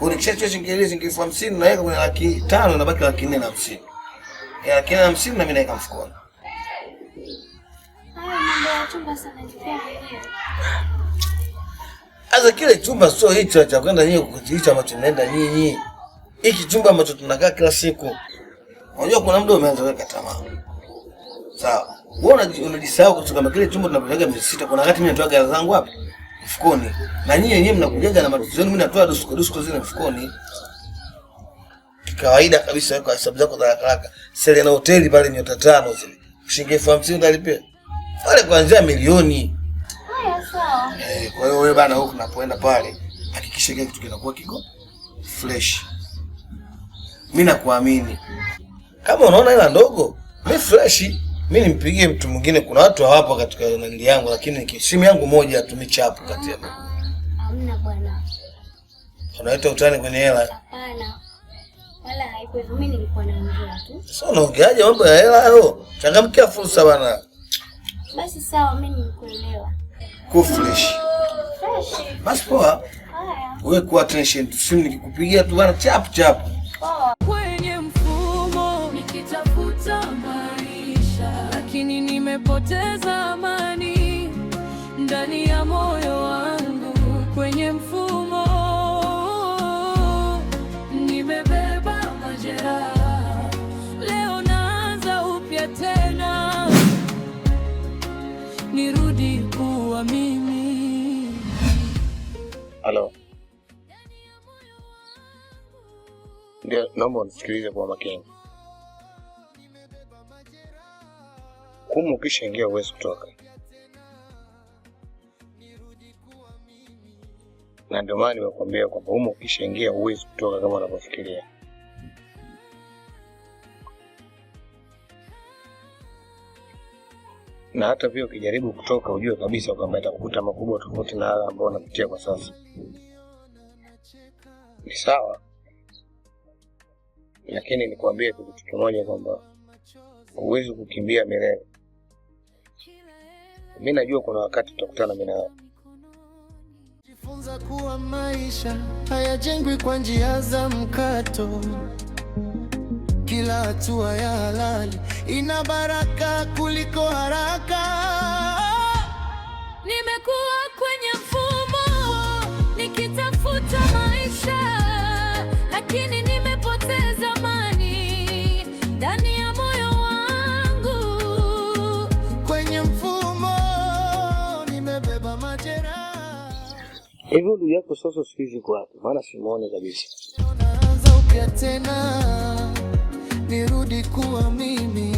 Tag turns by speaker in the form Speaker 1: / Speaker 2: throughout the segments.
Speaker 1: Nikishachukua shilingi 50,000 naweka kwenye 500,000 na baki 450. Ya 450 na mimi naweka mfukoni.
Speaker 2: Mambo ya chumba sana nipea.
Speaker 1: Asa kile chumba sio hicho cha kwenda nyinyi kukiicha ambacho tunaenda nyinyi. Hiki chumba ambacho tunakaa kila siku. Unajua kuna muda umeanza kuweka tamaa. Sawa. Wewe unajisahau kutoka kama kile chumba tunapeleka 600 kuna wakati mimi natoa gari zangu hapa mfukoni. Na nyinyi wenyewe mnakujaga na matatizo yenu, mimi natoa dusko zile mfukoni. Kawaida kabisa kwa hesabu zako za haraka. Serena hoteli pale nyota 5 zile. Shilingi 50,000 utalipia. Pale kuanzia milioni.
Speaker 2: Haya sawa.
Speaker 1: Kwa hiyo wewe bana, huko unapoenda pale hakikisha kile kitu kinakuwa kiko fresh. Mimi nakuamini. Kama unaona hela ndogo, mimi fresh. Mimi nimpigie mtu mwingine, kuna watu hawapo katika nandi yangu, lakini simu yangu moja tu michapu kati ya.
Speaker 2: Hamna bwana.
Speaker 1: Unaita utani kwenye hela?
Speaker 2: Hapana. Wala haipo hivyo, mimi nilikuwa naongea tu.
Speaker 1: Sasa unaongeaje mambo ya hela hayo? Changamkia fursa bana.
Speaker 2: Basi sawa, mimi nikuelewa.
Speaker 1: Ku fresh.
Speaker 2: Fresh.
Speaker 1: Basi poa.
Speaker 2: Haya.
Speaker 1: Wewe kuwa attention tu, simu nikikupigia tu bana chap.
Speaker 2: Poa.
Speaker 3: Kwenye mfumo nikitafuta maisha, lakini nimepoteza amani ndani ya moyo wangu. Kwenye mfumo nimebeba majeraha, leo naanza upya tena, nirudi kuwa mimi.
Speaker 1: Halo. Ndio, naomba unisikilize kwa makini. Humu ukishaingia huwezi kutoka. Na ndio maana nimekuambia kwamba humu ukishaingia huwezi kutoka kama unavyofikiria. Na hata pia ukijaribu kutoka ujue kabisa kwamba itakukuta makubwa tofauti na haya ambayo unapitia kwa sasa. Ni sawa. Lakini nikwambie kitu kimoja kwamba huwezi kukimbia milele. Mimi najua kuna wakati tutakutana mimi na wewe.
Speaker 4: Jifunza kuwa maisha hayajengwi kwa njia za mkato. Kila hatua ya halali ina baraka kuliko haraka.
Speaker 3: Nimekuwa kwenye mfumo nikitafuta maisha, lakini nimepoteza amani ndani ya moyo wangu.
Speaker 4: Kwenye mfumo nimebeba majeraha.
Speaker 1: Hivi ndugu yako sasa sikizi kwa wapi? Maana simuone kabisa.
Speaker 4: Naanza upya tena, nirudi kuwa mimi.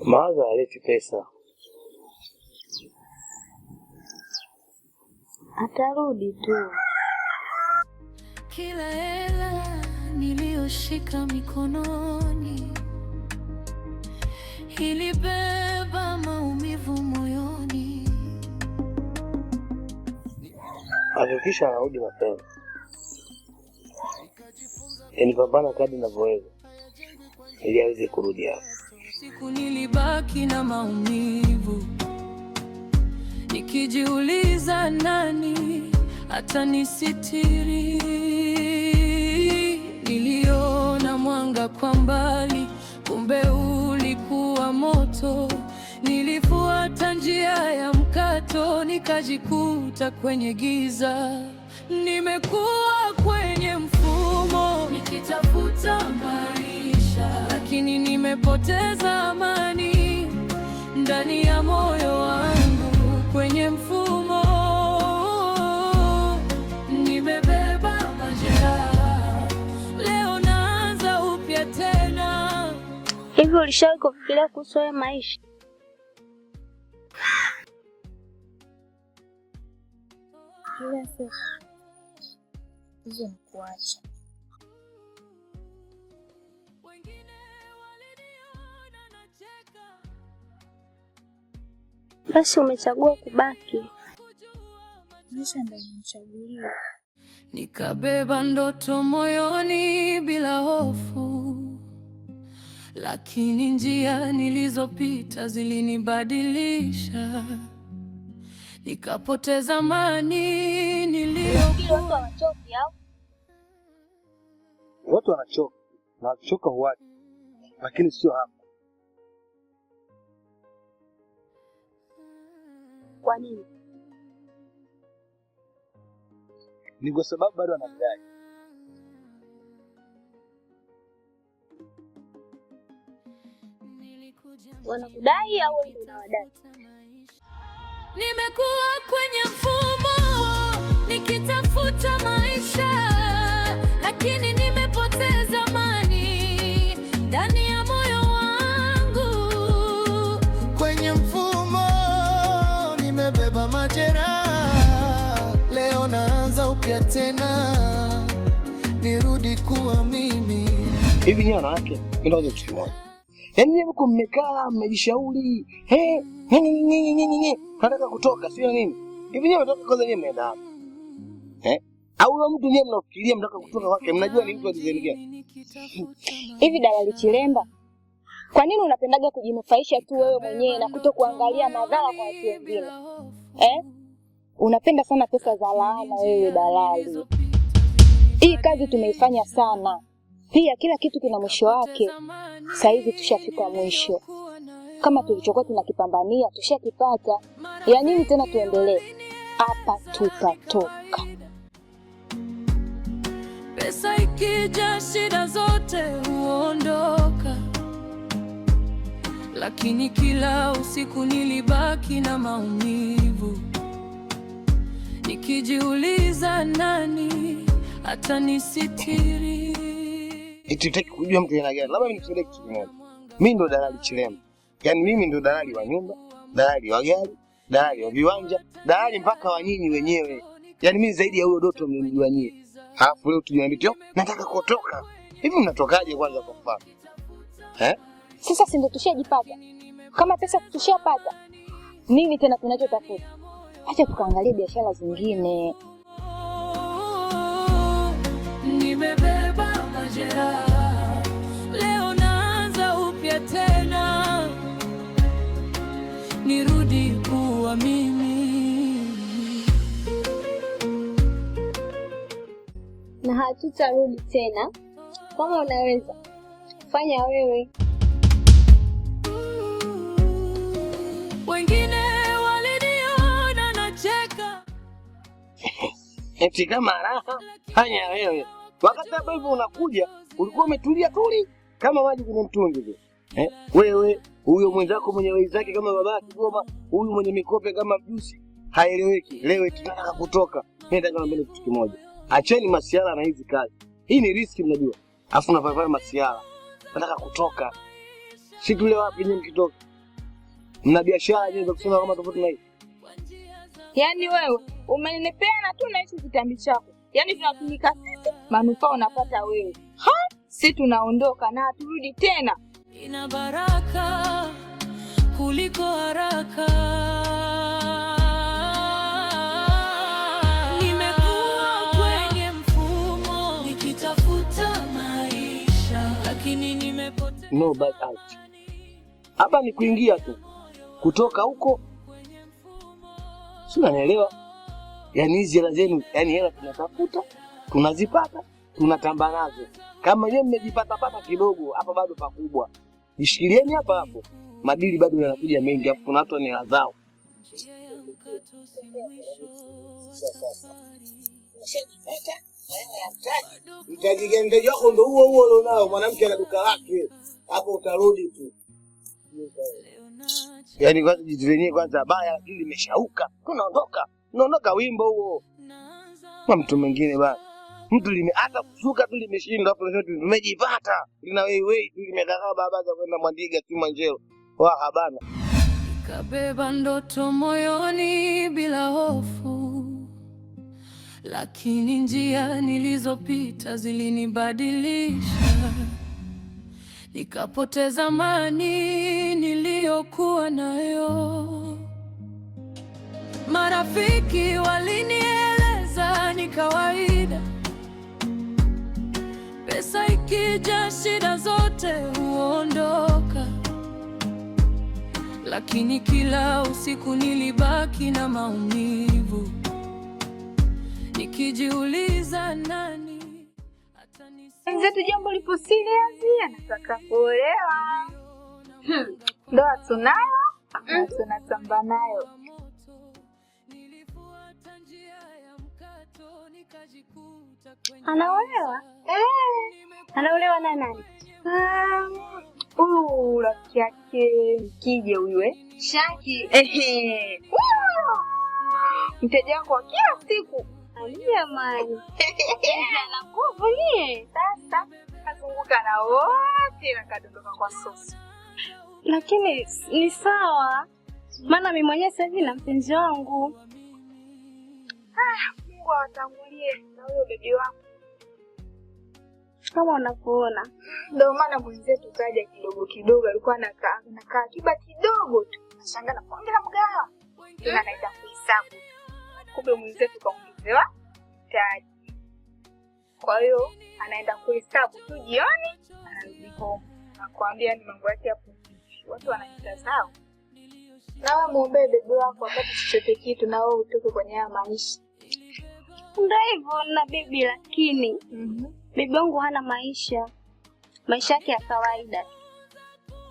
Speaker 1: Maaza aleti pesa.
Speaker 2: Atarudi tu.
Speaker 3: Kila hela niliyoshika mikononi ilibeba maumivu moyoni.
Speaker 1: Hakikisha anarudi mapema. Nipambana kadri ninavyoweza ili aweze kurudi hapa.
Speaker 3: Siku nilibaki na maumivu, nikijiuliza nani atanisitiri. Niliona mwanga kwa mbali, kumbe ulikuwa moto. Nilifuata njia ya mkato, nikajikuta kwenye giza. Nimekuwa kwenye mfumo nikitafuta maisha, lakini nimepoteza amani ndani ya moyo wangu. Kwenye mfumo nimebeba majeraha, leo naanza upya tena.
Speaker 2: Hivi ulishawahi kufikiria kuhusu haya maisha? Kila siku hizo ni kuacha. Basi umechagua kubaki. Maisha ndio umechaguliwa.
Speaker 3: Nikabeba ndoto moyoni bila hofu, lakini njia nilizopita zilinibadilisha, nikapoteza amani niliyokuwa.
Speaker 5: Watu wanachoka na wakichoka huacha, lakini sio hapa.
Speaker 2: Kwa nini?
Speaker 5: Ni kwa sababu bado wanadai.
Speaker 2: Wanakudai au wewe unawadai?
Speaker 3: Nimekuwa kwenye mfumo nikitafuta maisha, lakini nimepoteza amani ndani ya moyo wangu.
Speaker 4: Kwenye mfumo nimebeba majeraha, leo naanza upya tena, nirudi kuwa mimi.
Speaker 5: Hivi nyinyi wanawake ndio kitu kimoja. Yaani nyinyi mko mmekaa mmejishauri, nataka kutoka sio nini? Hivi nyinyi mnatoka kwanza nyinyi mnaenda hapo. Au yule mtu nyinyi mnafikiria mnataka kutoka kwake, mnajua ni mtu wa design gani?
Speaker 2: Hivi Dalali Chilemba, kwa nini unapendaga kujinufaisha tu wewe mwenyewe na kutokuangalia madhara kwa watu wengine? Unapenda sana pesa za laana wewe Dalali. Hii kazi tumeifanya sana. Pia kila kitu kina mwisho wake. Sasa hivi tushafika mwisho. Kama tulichokuwa tunakipambania tushakipata. Ya nini tena tuendelee? Hapa tutatoka.
Speaker 3: Pesa ikija shida zote huondoka, lakini kila usiku nilibaki na maumivu, nikijiuliza nani atanisitiri.
Speaker 5: Ititaki kujua mtu yana gani. Labda nikusaidie kitu kimoja. Mimi ndo Dalali Chilemba. Yaani mimi ndo dalali wa nyumba, dalali wa gari, dalali wa viwanja, dalali mpaka wa nyinyi wenyewe. Yaani mimi zaidi ya huyo Doto mlimjua nyinyi. Alafu leo tujiambie nataka kutoka. Hivi mnatokaje kwanza kwa mfano?
Speaker 2: Sasa si ndio tushajipata. Kama pesa tushapata, nini tena tunachotafuta? Acha tukaangalie biashara zingine.
Speaker 3: Nimebeba majeraha, leo naanza upya tena, nirudi kuwa mimi.
Speaker 2: Na hatutarudi tena. Kama unaweza, fanya wewe.
Speaker 3: Wengine waliniona nacheka.
Speaker 5: Eti kama raha, fanya wewe. Wakati hapo hivyo unakuja, ulikuwa umetulia tuli kama maji kwenye mtungi vile. Wewe, huyo mwenzako mwenye wei zake kama baba Kigoma, huyu mwenye mikope kama mjusi, haeleweki. Leo tunataka kutoka. Mimi nataka niambie kitu kimoja. Acheni masiala na hizi kazi. Hii ni riski mnajua. Alafu unafanya masiala. Nataka kutoka. Si tule wapi nyinyi mkitoka? Mna biashara nyingi za kusema kama tofauti na hii.
Speaker 6: Yaani wewe umenipea na tu na hicho kitambi chako. Yaani tunatumika sisi, manufaa unapata wewe. Si tunaondoka na turudi tena.
Speaker 3: Ina baraka kuliko haraka. Nimekuwa kwenye mfumo nikitafuta maisha, lakini nimepoteza.
Speaker 5: No back out. Hapa ni kuingia tu. Kutoka huko. Si unanielewa? Yaani hizi hela zenu, yaani hela tunatafuta, tunazipata, tunatamba nazo. Kama yeye mmejipata pata kidogo, hapa bado pakubwa. Jishikilieni hapa hapo. Madili bado yanakuja mengi, hapo kuna watu ni hela zao.
Speaker 1: Mtajigende yako ndo huo unao, mwanamke ana duka lake. Hapo utarudi tu.
Speaker 5: Yaani kwanza jivenyewe kwanza baya lakini limeshauka. Tunaondoka. Unaondoka wimbo huo. Kwa mtu mwingine bana. Mtu hata kusuka tu limeshinda hapo ndio tumejipata. Lina wewe tu limekaa baba za kwenda Mwandiga Kilimanjaro. Habana.
Speaker 3: Kabeba ndoto moyoni bila hofu, lakini njia nilizopita zilinibadilisha, nikapoteza amani niliyokuwa nayo. Marafiki walinieleza ni kawaida, Pesa ikija, shida zote huondoka, lakini kila usiku nilibaki na maumivu, nikijiuliza nani
Speaker 6: mzetu. Jambo lipo serious, anataka kuolewa. Ndoa tunayo na tunatamba nayo.
Speaker 2: Anaolewa? Anaolewa na nani?
Speaker 6: Rafiki yake Mkije huyu
Speaker 2: Shaki.
Speaker 6: Mteja wako wa kila siku.
Speaker 2: Jamani. Ana nguvu nie.
Speaker 6: Sasa kazunguka na wote na kadondoka kwa sosi.
Speaker 2: Lakini ni sawa. Maana mimi mwenyewe sasa hivi na mpenzi wangu.
Speaker 6: Mungu awatangulie na huyo bebi wako.
Speaker 2: Kama unavyoona.
Speaker 6: Ndio maana mwenzetu kaja kidogo kidogo, alikuwa anakaa kiba kidogo tu. Nashangaa na kuongea mgawa. Tena anaenda kuhesabu. Kumbe mwenzetu kaongezewa taji. Kwa hiyo anaenda kuhesabu tu jioni, anarudi home. Nakwambia ni mambo yake hapo. Watu wanajitazama. Na wewe muombe bebi wako wakati chochote kitu na wewe utoke kwenye haya maisha.
Speaker 2: Ndio hivyo na bibi, lakini bibi wangu hana maisha yake ya kawaida.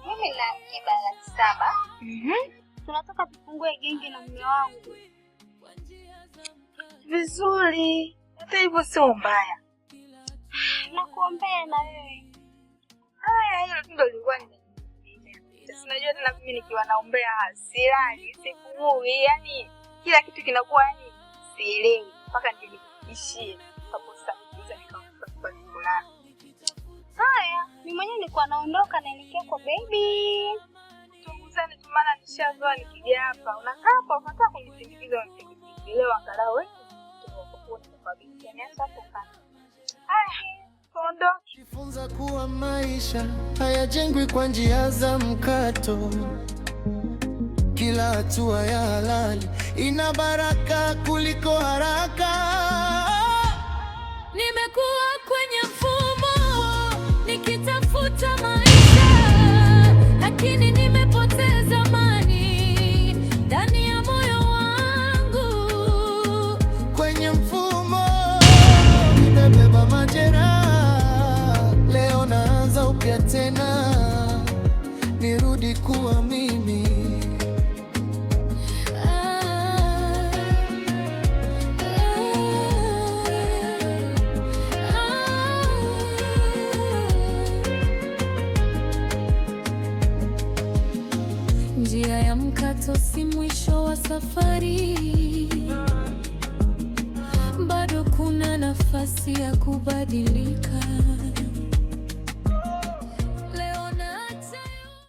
Speaker 2: Mimi na akiba 700,000. Tunataka tufungue genge na mume wangu.
Speaker 6: Vizuri. Hata hivyo sio mbaya.
Speaker 2: Nakuombea na wewe.
Speaker 6: Haya, hilo ndio lilikuwa ni. Unajua tena mimi nikiwa naombea silali, sipumui, yani kila kitu kinakuwa yani sielewi mpaka nijishie hapo sasa nikaanza kulala.
Speaker 2: Haya, mimi mwenyewe nilikuwa naondoka naelekea kwa baby.
Speaker 6: Tunguzane tu maana nishazoa nikija hapa. Unakaa hapa unataka kunisindikiza leo angalau wewe. Tunapokuwa kwa bibi. Yani hapo kana. Haya.
Speaker 4: Jifunza kuwa maisha hayajengwi kwa njia za mkato. Kila hatua ya halali ina baraka kuliko haraka.
Speaker 3: Nimekuwa kwenye mfumo nikitafuta maisha, lakini nimepoteza amani ndani ya moyo wangu.
Speaker 4: Kwenye mfumo nimebeba majeraha. Leo naanza upya tena, nirudi kuwa mimi.
Speaker 3: Njia ya mkato si mwisho wa safari, bado kuna nafasi ya kubadilika.